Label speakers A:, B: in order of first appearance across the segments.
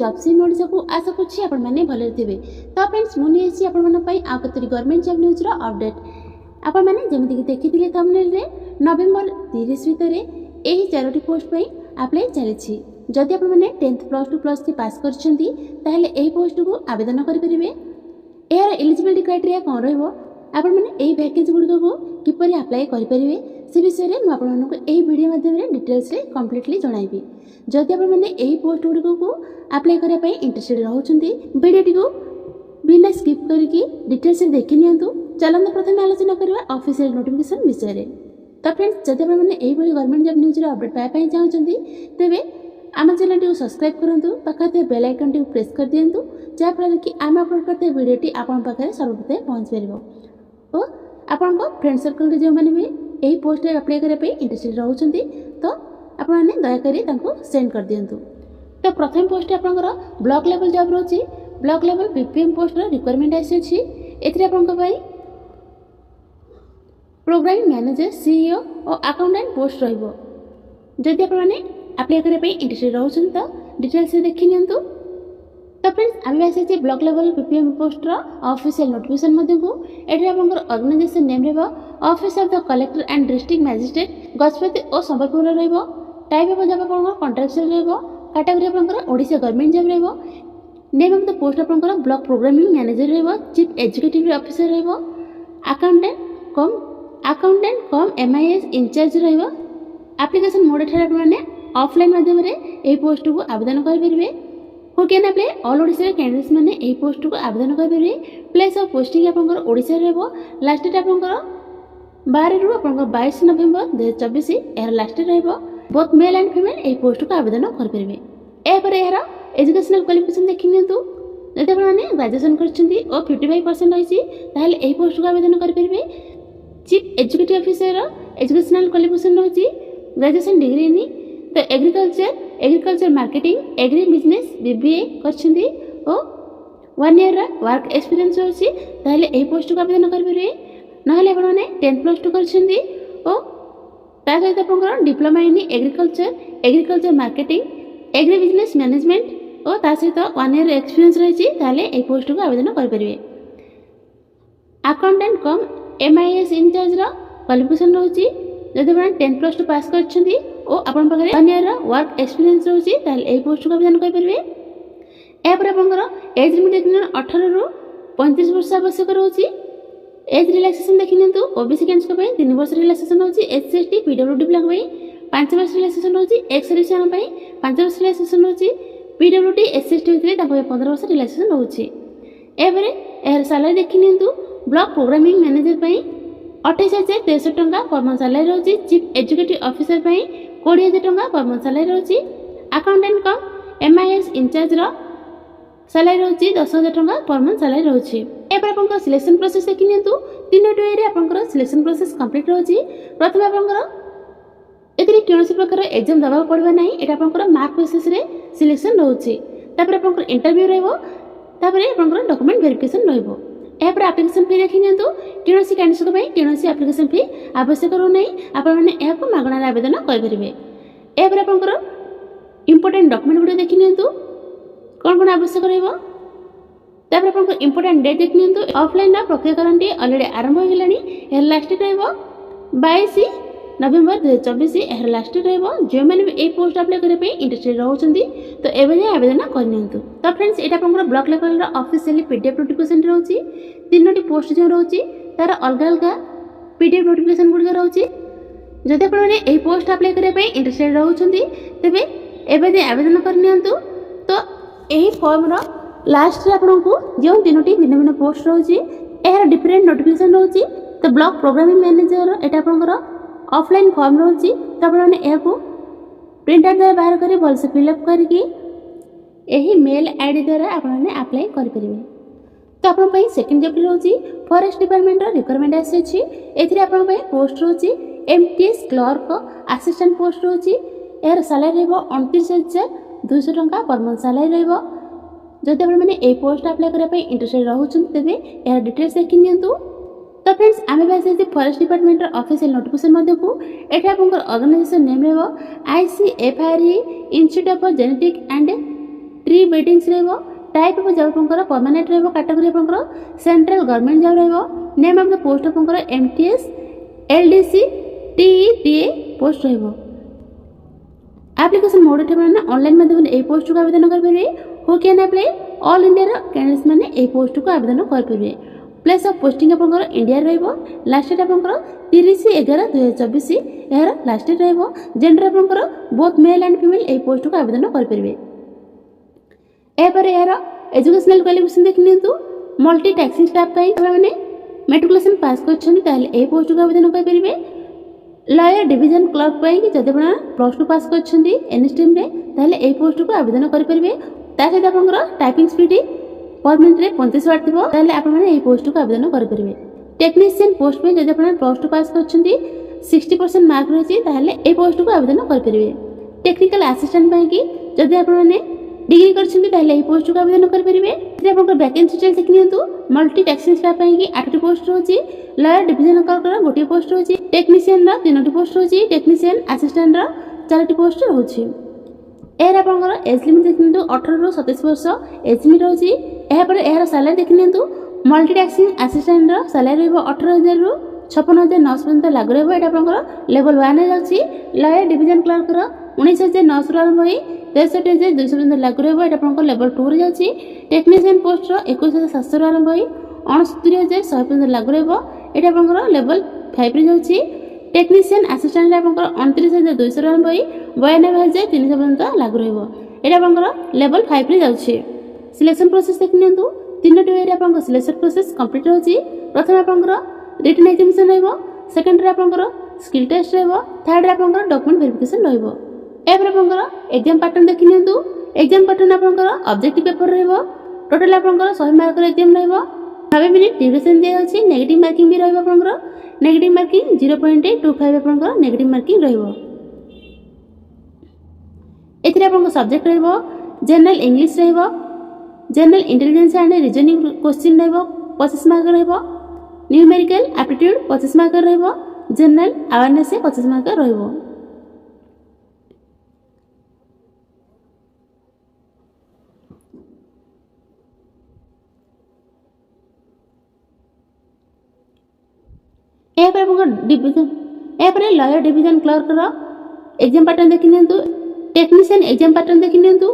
A: Job C Odisha को आशा करछि आपण माने भले थिबे। तो फ्रेंड्स मु नेछि आपण मन पई आ कतरी गवर्नमेंट जॉब न्यूज रो अपडेट आपण माने जेमिति कि देखिथिले थंबनेल रे नवेम्बर 30 भितर एही चारोटी पोस्ट पई अप्लाई चलिछि। जदि आपण माने 10th प्लस 2 प्लस 3 पास करछंती ताहले एही पोस्ट को आवेदन करि परिबे। एयर एलिजिबिलिटी क्राइटेरिया कोन रहबो आपण माने एही वैकेंसी गुडी को किपरि अप्लाई करि परिबे से विषय में मुझे आपको यही वीडियो माध्यम डिटेल्स रे कंप्लीटली जणाइबी। जदि आपण माने एही पोस्ट गुडी को अप्लाई करिया पई इंटरेस्टेड रहउछंती वीडियो को बिना स्किप करके डिटेल्स रे देखि नियंतु। चलंत प्रथम आलोचना करबा ऑफिशियल नोटिफिकेशन विषय रे। तो फ्रेंड्स जदि आपण माने एही बडी गवर्नमेंट जॉब न्यूज रे अपडेट पाए पई चाहउछंती तेबे आम चैनल को सब्सक्राइब करंतु पाखते बेल आइकन टी प्रेस कर दियंतु जा फल कि आम अपलोड करते वीडियो टी आपण पाखरे सर्वप्रथम पहुंच परबो और आपण को फ्रेंड सर्कल रे जो माने भी एही पोस्ट रे अप्लाई करे पे इंटरेस्टेड रहउछंती तो आपण माने दया करी तांको सेंड कर दियंतु। तो प्रथम पोस्ट आपनकर ब्लॉक लेवल जॉब रहउची। ब्लॉक लेवल बीपीएम पोस्ट रो रिक्वायरमेंट आसी अछि। एथरे आपनक पई प्रोग्रामिंग मैनेजर सीईओ और अकाउंटेंट पोस्ट रहइबो। जदि आपण माने अप्लाई करे पे इंटरेस्टेड रहउछन तो डिटेल्स से देखि नियंतु। तो फ्रेंड्स आम आसी ब्लॉक लेवल बीपीएम पोस्ट रो ऑफिशियल नोटिफिकेशन मध्ये को एठी आपनकर ऑर्गेनाइजेशन नेम रहबो office of the collector and district magistrate Gajapati और संबलपुर रहइबो। टाइप ऑफ जॉब आपनकर कॉन्ट्रैक्चुअल रहइबो। कैटेगरी आपनकर ओडिशा गवर्नमेंट जॉब रहइबो। नेम ऑफ द पोस्ट आपनकर ब्लॉक प्रोग्रामिंग मैनेजर रहइबो। चीफ एग्जीक्यूटिव ऑफिसर रहइबो। अकाउंटेंट कम एमआईएस इंचार्ज रहइबो। एप्लीकेशन मोड एठार माने ऑफलाइन माध्यम रे एही पोस्ट को आवेदन कर परिबे। Who can apply all Odisha candidates माने एही पोस्ट को आवेदन कर परिबे। प्लेस ऑफ पोस्टिंग आपनकर ओडिशा रहइबो। लास्ट डेट आपनकर 12 रु आपनकर 22 नवेम्बर 2024 एहर लास्ट डेट रहइबो। बोथ मेल एंड फीमेल एही पोस्ट को आवेदन कर परिबे। ए पर एहर एजुकेशनल क्वालिफिकेशन देखि नियंतु। जदि आपण माने ग्रेजुएशन करछंती और 55% रहिछि ताहले एही पोस्ट को आवेदन कर परिबे। Chief executive officer educational qualification रहिछि ग्रेजुएशन डिग्री इन तो agriculture marketing agri business BBA करछंती और 1 ईयर वर्क एक्सपीरियंस होछि ताहले एही पोस्ट को आवेदन कर परिबे। नहले आपण माने 10th प्लस 2 करछंती और ता सहित आपनकर diploma in agriculture marketing agri business management और ता सहित 1 ईयर एक्सपीरियंस रहिछि ताहले एही पोस्ट को आवेदन कर परिबे। अकाउंटेंट कम एमआईएस इंचार्ज रो क्वालिफिकेशन रहउछि। जदि आपण 10th प्लस 2 पास करछंती और आपण पाखरे 1 ईयर वर्क एक्सपीरियंस रहउछि ताहले एही पोस्ट को आवेदन कर परिबे। ए पर आपनकर एज लिमिट देखिन 18 रु 35 वर्ष आवश्यक रहउछि। एज रिलैक्सेशन देखिनंतु ओबीसी कैंडिडेट्स को 3 वर्ष रिलैक्सेशन होछि। एससी एसटी पीडब्ल्यूडी पिलांग पई 5 वर्ष रिलैक्सेशन होछि। एक्स सर्विसमैन पई 5 वर्ष रिलैक्सेशन होछि। पीडब्ल्यूडी एससी एसटी भितरे ताको 15 वर्ष रिलैक्सेशन होछि। एबरे एहर सैलरी देखिनंतु ब्लॉक प्रोग्रामिंग मैनेजर पई 28,063 टंका पर मंथ सैलरी रहउछि। चीफ एग्जीक्यूटिव ऑफिसर पई 20,000 टंका पर मंथ सैलरी रहउछि। अकाउंटेंट कम एमआईएस इंचार्ज रो सैलरी रहउछि 10,000 टंका पर मंथ सैलरी रहउछि। एपर आपनकर सिलेक्शन प्रोसेस देखिनियंतु। 3 वे रे आपनकर सिलेक्शन प्रोसेस कंप्लीट रहउछि। प्रथम आपनकर एतिरे कोनोसी प्रकार एग्जाम दबा पड़बा नै। एटा आपनकर मार्क बेसिस रे सिलेक्शन रहउछि। तापर आपनकर इंटरव्यू रहइबो। तापर आपनकर डॉक्यूमेंट वेरिफिकेशन रहइबो। एपर एप्लीकेशन फी देखिनियंतु। कोनोसी कैंडिडेट को कोनोसी एप्लीकेशन फी आवश्यक रहउ नै। आपण माने एहाको मागणा आवेदन कर परिबे। एपर आपनकर इंपोर्टेंट डॉक्यूमेंट गुडी देखिनियंतु कोन आवश्यक रहइबो। तापर आपनकर इंपोर्टेंट डेट देखिनियंतु। ऑफलाइन ना प्रक्रियाकरणटी ऑलरेडी आरंभ हो गेलानी। एहर लास्ट डेट रहइबो 22 नवेम्बर 2024 एहर लास्ट डेट रहइबो। जे माने ए पोस्ट अप्लाई करे पे इंटरेस्टेड रहउछंती तो एबे जे आवेदन करनियंतु। तो फ्रेंड्स एटा आपनकर ब्लॉक लेवल रो ऑफिशियली पीडीएफ नोटिफिकेशन रहउची। 3टी पोस्ट जो रहउची तार अलग अलग पीडीएफ नोटिफिकेशन गुडी रहउची। जदि आपण माने ए पोस्ट अप्लाई करे पे इंटरेस्टेड रहउछंती तेबे एबे जे आवेदन करनियंतु। तो एही फॉर्म रो लास्ट रे आपनको जो 3टी भिन्न भिन्न पोस्ट रहउची एहर डिफरेंट नोटिफिकेशन रहउची। तो ब्लॉक प्रोग्रामिंग मैनेजर एटा आपनकर ऑफलाइन फॉर्म रहउची। तो आपण माने एहाको प्रिंट आउट बाहर करी भल से फिलअप करके एही मेल आईडी द्वारा आपण माने अप्लाई कर परिबे। तो आपण पई सेकंड जॉब रहउची फॉरेस्ट डिपार्टमेंट रो रिक्वायरमेंट आसी अछि। एथिरे आपण पई पोस्ट रहउची एमटीएस क्लर्क असिस्टेंट पोस्ट रहउची। एहर सैलरी रहबो 29,200 टंका पर मंथ सैलरी रहबो। जदि आपण माने ए पोस्ट अप्लाई करे पे इंटरेस्टेड रहउछन तेबे एहर डिटेल्स देखि नियंतु। तो फ्रेंड्स आमे बासे फॉरेस्ट डिपार्टमेंट रो ऑफिशियल नोटिफिकेशन मध्ये को एठा आपनकर ऑर्गेनाइजेशन नेम रहबो ICFRE institute of genetic and tree वेटिंग्स रहिबो टाइप ऑफ जॉब आपनकर परमानेंट रहिबो कैटेगरी आपनकर सेंट्रल गवर्नमेंट जॉब रहिबो नेम ऑफ द पोस्ट आपनकर एमटीएस एलडीसी टीईटीए पोस्ट रहिबो एप्लिकेशन मोड एठे माने ऑनलाइन माध्यम ए पोस्ट को आवेदन कर परिबे who can apply all India रो कैंडिडेट्स माने ए पोस्ट को आवेदन कर परिबे प्लेस ऑफ पोस्टिंग आपनकर इंडिया रहिबो लास्ट डेट आपनकर 30/11/2024 यार लास्ट डेट रहिबो जेंडर आपनकर बोथ मेल एंड फीमेल ए पोस्ट को आवेदन कर परिबे ए पर यार एजुकेशनल क्वालिफिकेशन देख नियंतु मल्टी टैक्सिंग स्टाफ पई माने मैट्रिकुलेशन पास करछन ताले ए पोस्ट को आवेदन कर परिबे लॉयर डिवीजन क्लर्क पई कि जदि आपण +2 पास करछन एनी स्ट्रीम रे ताले ए पोस्ट को आवेदन कर परिबे ता सहित आपनकर टाइपिंग स्पीड पर मिनिट रे 35 वाट थिबो ताले आपण माने ए पोस्ट को आवेदन कर परिबे टेक्नीशियन पोस्ट पे जदि आपण +2 पास करछन 60% मार्क रहिछि ताले ए पोस्ट को आवेदन कर परिबे टेक्निकल असिस्टेंट पई कि जदि आपण माने डिग्री करछन ताले ए पोस्ट को आवेदन कर परिबे जे आपनकर वैकेंसी डिटेल देख नियंतु मल्टी टैक्सिंग स्टाफ पई कि 8टी पोस्ट रहछि लॉयर डिवीजन क्लर्क रा गोटे पोस्ट रहछि टेक्नीशियन रा 3टी पोस्ट रहछि टेक्नीशियन असिस्टेंट रा 4टी पोस्ट रहछि एरा आपनकर एज लिमिट देख नियंतु 18 रु 27 वर्ष एज लिमिट रहछि एहा पर एरा सैलरी देख नियंतु मल्टी टैक्सिंग असिस्टेंट रा सैलरी रहबो 18000 रु 56900 पर्यंत लागु रहबो एटा आपनकर लेवल 1 रे अछि लॉयर डिवीजन क्लर्क रा 19900 आरंभ होई 63200 पर्यंत लागु रहबो एटा आपनकर लेवल 2 रे अछि टेक्नीशियन पोस्ट रा 21700 आरंभ होई 69100 पर्यंत लागु रहबो एटा आपनकर लेवल 5 रे जाउछि टेक्नीशियन असिस्टेंट रे आपनकर 29200 आरंभ होई 92300 पर्यंत लागु रहबो एटा आपनकर लेवल 5 रे जाउछि सिलेक्शन प्रोसेस देख नियंतु 3टी वे रे आपनकर सिलेक्शन प्रोसेस कंप्लीट होछि प्रथम आपनकर रिटन एग्जामिनेशन रहबो सेकंड रे आपनकर स्किल टेस्ट रहबो थर्ड रे आपनकर डॉक्यूमेंट वेरिफिकेशन रहबो एपर आपनकर एग्जाम पैटर्न देख नियंतु एग्जाम पैटर्न आपनकर ऑब्जेक्टिव पेपर रहबो टोटल आपनकर 100 मार्क रे एग्जाम रहबो 9 मिनिट ड्यूरेशन दिया अछि नेगेटिव मार्किंग भी रहबो आपनकर नेगेटिव मार्किंग 0.25 आपनकर नेगेटिव मार्किंग रहबो एथिरे आपनकर सब्जेक्ट रहबो जनरल इंग्लिश रहबो general intelligence and reasoning question रहबो 25 मार्क रहबो न्यूमेरिकल एप्टीट्यूड 25 मार्क रहबो जनरल अवेयरनेस 25 मार्क रहबो ए पर आपनकर डिवीजन ए पर लॉयर डिवीजन क्लर्क रो एग्जाम पैटर्न देखि नियंतु टेक्नीशियन एग्जाम पैटर्न देखि नियंतु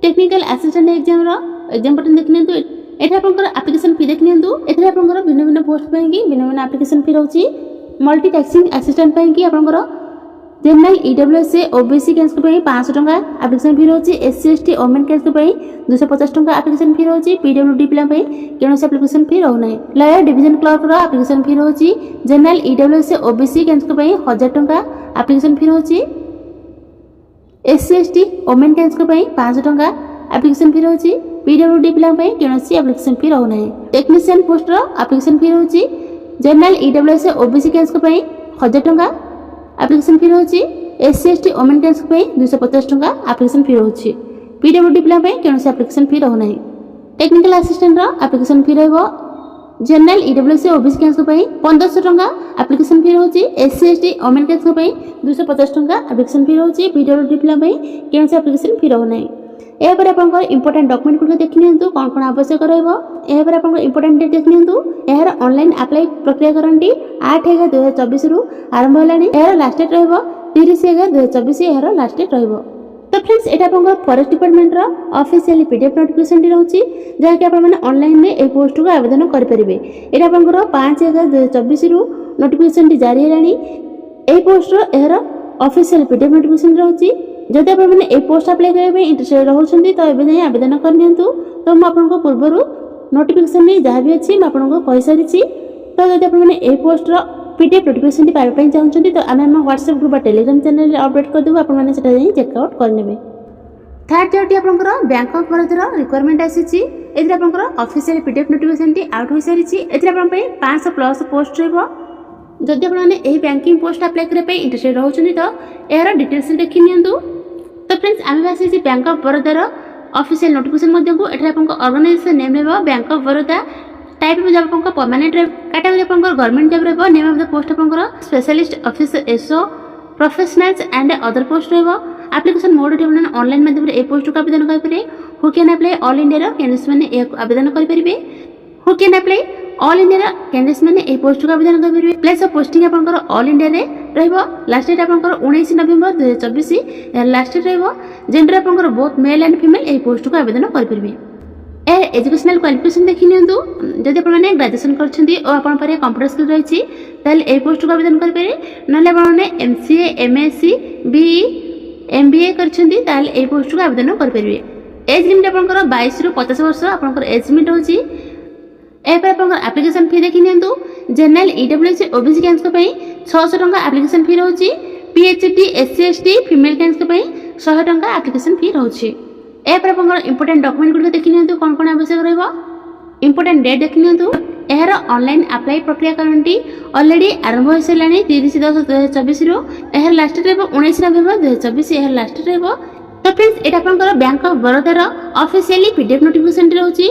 A: टेक्निकल असिस्टेंट एग्जाम रो एग्जाम पैटर्न देखि नियंतु एठा आपनकर एप्लीकेशन फी देखि नियंतु एठा आपनकर भिन्न भिन्न पोस्ट पई कि भिन्न भिन्न एप्लीकेशन फी रहउची मल्टी टैक्सिंग असिस्टेंट पई कि आपनकर जनरल ईडब्ल्यूएस ओबीसी कैंडिडेट पई 500 टंका एप्लीकेशन फी रहउची एससी एसटी वुमेन कैंडिडेट पई 250 टंका एप्लीकेशन फी रहउची पीडब्ल्यूडी पिला पई केनोसी एप्लीकेशन फी रहउ नै लॉयर डिवीजन क्लर्क रो एप्लीकेशन फी रहउची जनरल ईडब्ल्यूएस ओबीसी कैंडिडेट पई 1000 टंका एप्लीकेशन फी रहउची एससी एसटी वुमेन कैंडिडेट पई 500 टंका एप्लीकेशन फी रहउची पीडब्ल्यूडी पिला पई केनोसी एप्लीकेशन फी रहउ नै टेक्नीशियन पोस्ट रो एप्लीकेशन फी रहउची जनरल ईडब्ल्यूएस ओबीसी कैंडिडेट पई 1000 टंका एप्लीकेशन फी रहउची एससी एसटी वुमेन कैंडिडेट पई 250 टंका एप्लीकेशन फी रहउची पीडब्ल्यूडी पिला पई केनोसी एप्लीकेशन फी रहउ नै टेक्निकल असिस्टेंट रो एप्लीकेशन फी रहबो जनरल ईडब्ल्यूएस ओबीसी कैंडिडेट पई 1500 टंका एप्लीकेशन फी रहउची एससी एसटी वुमेन कैंडिडेट पई 250 टंका एप्लीकेशन फी रहउची पीडब्ल्यूडी पिला पई केनोसी एप्लीकेशन फी रहउ नै ए पर आपनकर इंपोर्टेंट डॉक्यूमेंट गुलो देखि नियंतु कोन कोन आवश्यक रहबो ए पर आपनकर इंपोर्टेंट डेट देखि नियंतु एहर ऑनलाइन अप्लाई प्रक्रिया करंती 8/11/2024 रु आरंभ होलानी एहर लास्ट डेट रहबो 30/11/2024 एहर लास्ट डेट रहबो तो फ्रेंड्स एटा आपनकर फॉरेस्ट डिपार्टमेंट रो ऑफिशियली पीडीएफ नोटिफिकेशन डी रहउची जहा कि आपन माने ऑनलाइन में ए पोस्ट को आवेदन कर परिबे एटा आपनकर 5/11/2024 रु नोटिफिकेशन डी जारी हेलानी ए पोस्ट रो एहर ऑफिशियल पीडीएफ नोटिफिकेशन रहउची जदि आप मैंने ए पोस्ट अप्लाई करबे इंटरेस्टेड रहउछंती तो एबे जाय आवेदन कर नियंतु तो हम आपनको पूर्वरु नोटिफिकेशन में जहा भी अछि मैं आपनको कहि सारिछि तो जदि आप मैंने ए पोस्ट रो पीडीएफ नोटिफिकेशन पाइ पई चाहउछंती तो आमे हम व्हाट्सएप ग्रुप टेलीग्राम चैनल रे अपडेट कर देबो आप माने सेटा जाय चेक आउट कर नेबे थर्ड जोटी आपनकर बैंक ऑफ बरोदा रो रिक्वायरमेंट आसीछि एतिर आपनकर ऑफिशियल पीडीएफ नोटिफिकेशन टी आउट होई सारिछि एतिर आपन पई 500 प्लस पोस्ट रहबो जदि आप माने एही बैंकिंग पोस्ट अप्लाई करे पई इंटरेस्टेड रहउछंती तो एहर डिटेल्स देखि नियंतु तो फ्रेंड्स आमे आसी बैंक ऑफ बरोदा रो ऑफिशियल नोटिफिकेशन मध्ये को एठा आपन ऑर्गेनाइजेशन नेम रहबो bank of Baroda type of job आपन परमानेंट कैटेगरी आपन गवर्नमेंट जॉब रहबो नेम ऑफ द पोस्ट आपन specialist officer SO professionals and other post रहबो एप्लीकेशन मोड ऑनलाइन माध्यम रे ए पोस्ट को आवेदन कर पारे who can apply all India candidates मैंने आवेदन करेंगे। Who can apply all India candidates मैंने यह पोस्ट को आवेदन करेंगे। प्लेस ऑफ पोस्टिंग आपंकर ऑल इंडिया रे रहिबो। लास्ट डेट आपंकर 19 नवेम्बर 2024 यार लास्ट डेट रहिबो। जेंडर आपंकर बोथ मेल एंड फीमेल यह पोस्ट को आवेदन करेंगे। ए एजुकेशनल क्वालिफिकेशन देखि नियंतु जदि आपण माने ग्रेजुएशन करछंती और आपण पारे कंप्यूटर स्किल रहिछि ताले ए पोस्ट को आवेदन कर पारे। नले आपण माने एमसीए एमएससी बीई एमबीए करछंती ताले ए पोस्ट को आवेदन कर पारे। एज लिमिट आपनकर 22 रु 50 वर्ष आपनकर एज लिमिट होछि। ए पर आपनकर एप्लीकेशन फी देखि नियंतु जनरल ईडब्ल्यूएस ओबीसी कैंडिडेट्स पई 600 टंका एप्लीकेशन फी रहउछि। PhD SC ST female candidates पई 100 टंका एप्लीकेशन फी रहउछि। ए पर आपनकर इंपोर्टेंट डॉक्यूमेंट गुड देखि नियंतु कोन कोन आवश्यक रहबो। इंपोर्टेंट डेट देखि नियंतु एहर ऑनलाइन अप्लाई प्रक्रिया करंटी ऑलरेडी आरंभ हो सलानी 30/10/2024 रु। एहर लास्ट डेट रहबो 19 नवेम्बर 2024 एहर लास्ट डेट रहबो। तो फ्रेंड्स एटा आपनकर बैंक ऑफ बड़ौदा रो ऑफिशियली पीडीएफ नोटिफिकेशन रहउछि।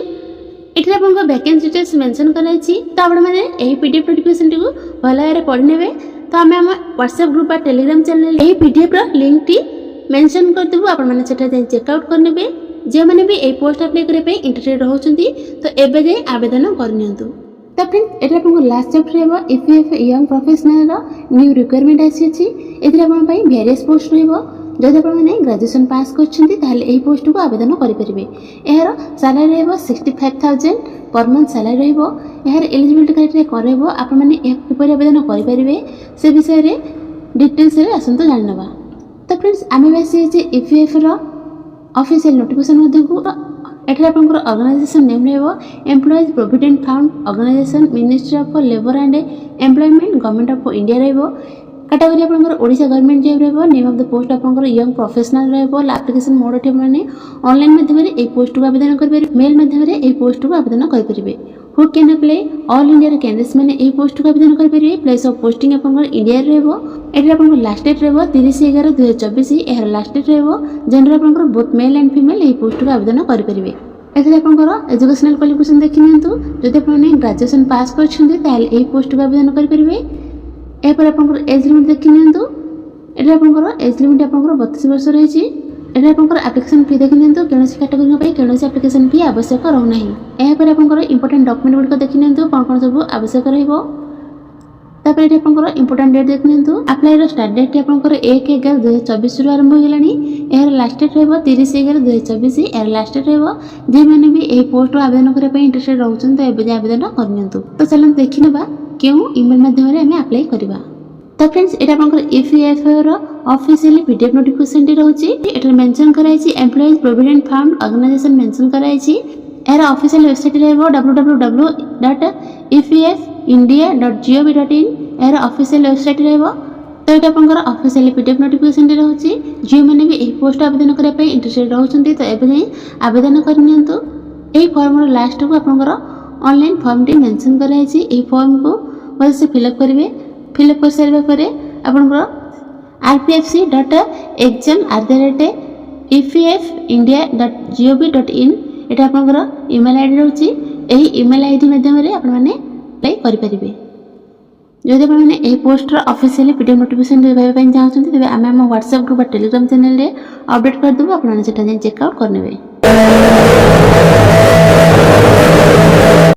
A: एटा आपनकर वैकेंसी डिटेल्स मेंशन कराइछि। तो आपण माने एही पीडीएफ नोटिफिकेशन टिकु भलारे पढि नेबे। तो हमें हम व्हाट्सएप ग्रुप और टेलीग्राम चैनल एही पीडीएफ रो लिंक टी मेंशन कर देबो। आपण माने सेटा जाय चेक आउट कर नेबे। जे माने भी ए पोस्ट अप्लाई करे पे इंटरेस्टेड रहउछंती तो एबे जाय आवेदन कर नियंतु। तो फ्रेंड्स एटा आपन लास्ट चैप्टर रहबो ईपीएफ यंग प्रोफेशनल रो न्यू रिक्वायरमेंट आसी अछि। एथिरे आपन पई वेरियस पोस्ट रहबो। जदि आपण माने ग्रेजुएशन पास करछंती ताले एही पोस्ट को आवेदन करि परिबे। एहर सैलरी रहबो 65000 पर मंथ सैलरी रहबो। एहर एलिजिबिलिटी क्राइटेरिया करबो आपण माने एक किपर आवेदन करि परिबे से विषय रे डिटेल्स रे असंतो जाननबा। तो फ्रेंड्स आमे बेसी जे ईपीएफ रो ऑफिशियल नोटिफिकेशन मध्ये को एठरा आपनकर ऑर्गेनाइजेशन नेम रहबो employees provident fund organisation ministry of labour and employment government of India रहबो। कैटेगरी आपनकर ओडिशा गवर्नमेंट जॉब रहबो। नेम ऑफ द पोस्ट आपनकर यंग प्रोफेशनल रहबो। एप्लीकेशन मोड एठी माने ऑनलाइन माध्यम रे ए पोस्ट को आवेदन कर परिबे। मेल माध्यम रे ए पोस्ट को आवेदन कर परिबे। Who can apply all India candidates माने ए पोस्ट को आवेदन कर परिबे। प्लेस ऑफ पोस्टिंग आपनकर इंडिया रहबो। एठी आपनकर लास्ट डेट रहबो 30/11/2024 एहर लास्ट डेट रहबो। जेंडर आपनकर बोथ मेल एंड फीमेल ए पोस्ट को आवेदन कर परिबे। एथे आपनकर एजुकेशनल क्वालिफिकेशन देखि नियंतु जदि आपण ग्रेजुएशन पास करछन्ती ताले ए पोस्ट को आवेदन कर परिबे। ए पर आपनकर एज लिमिट देखि नियंतु एठी आपनकर एज लिमिट आपनकर 32 वर्ष रहिछि। एठी आपनकर एप्लीकेशन फी देखि नियंतु केनोसी कैटेगरी पई केनोसी एप्लीकेशन फी आवश्यक रहउ नाही। ए पर आपनकर इंपोर्टेंट डॉक्यूमेंट गुड देखि नियंतु कोन कोन सब आवश्यक रहइबो। तापर एठी आपनकर इंपोर्टेंट डेट देखि नियंतु अप्लाई रो स्टार्ट डेट आपनकर 1/11/2024 रु आरंभ हो गेलानी। एहर लास्ट डेट रहबो 30/11/2024 एहर लास्ट डेट रहबो। जे माने भी ए पोस्ट आवेदन करे पई इंटरेस्टेड रहउछन तो एबे आवेदन कर नियंतु। तो चलन देखिनबा केउ ईमेल माध्यम रे हमें अप्लाई करबा। तो फ्रेंड्स एटा आपनकर ईपीएफ रो ऑफिशियली पीडीएफ नोटिफिकेशन टी रहउची। एटा मेंशन कराइछि employees provident fund organisation mention कराइछि। एहर ऑफिशियल वेबसाइट रहबो www.effindia.gov.in एहर ऑफिशियल वेबसाइट रहबो। तो एटा आपनकर ऑफिशियल पीडीएफ नोटिफिकेशन टी रहउची। जे माने भी एही पोस्ट आवेदन करे पई इंटरेस्टेड रहउछन्ती तो एबे जाई आवेदन कर नियंतु। एही फॉर्म रो लास्ट को आपनकर ऑनलाइन फॉर्म टी मेंशन कराइछि। एही फॉर्म को बस से फिल अप करिवे। फिल अप कर सारबा परे आपनकर rpfc.exam@effindia.gov.in एटा आपनकर ईमेल आईडी रहउची। एही ईमेल आईडी माध्यम रे आपण माने अप्लाई करि परिबे। जदि आपण माने एही पोस्ट रो ऑफिशियली पीडीएफ नोटिफिकेशन देबा पई चाहछन्ती तबे आमे हम व्हाट्सएप ग्रुप और टेलीग्राम चैनल रे अपडेट कर देबो। आपण माने सेटा चेक आउट कर नेबे।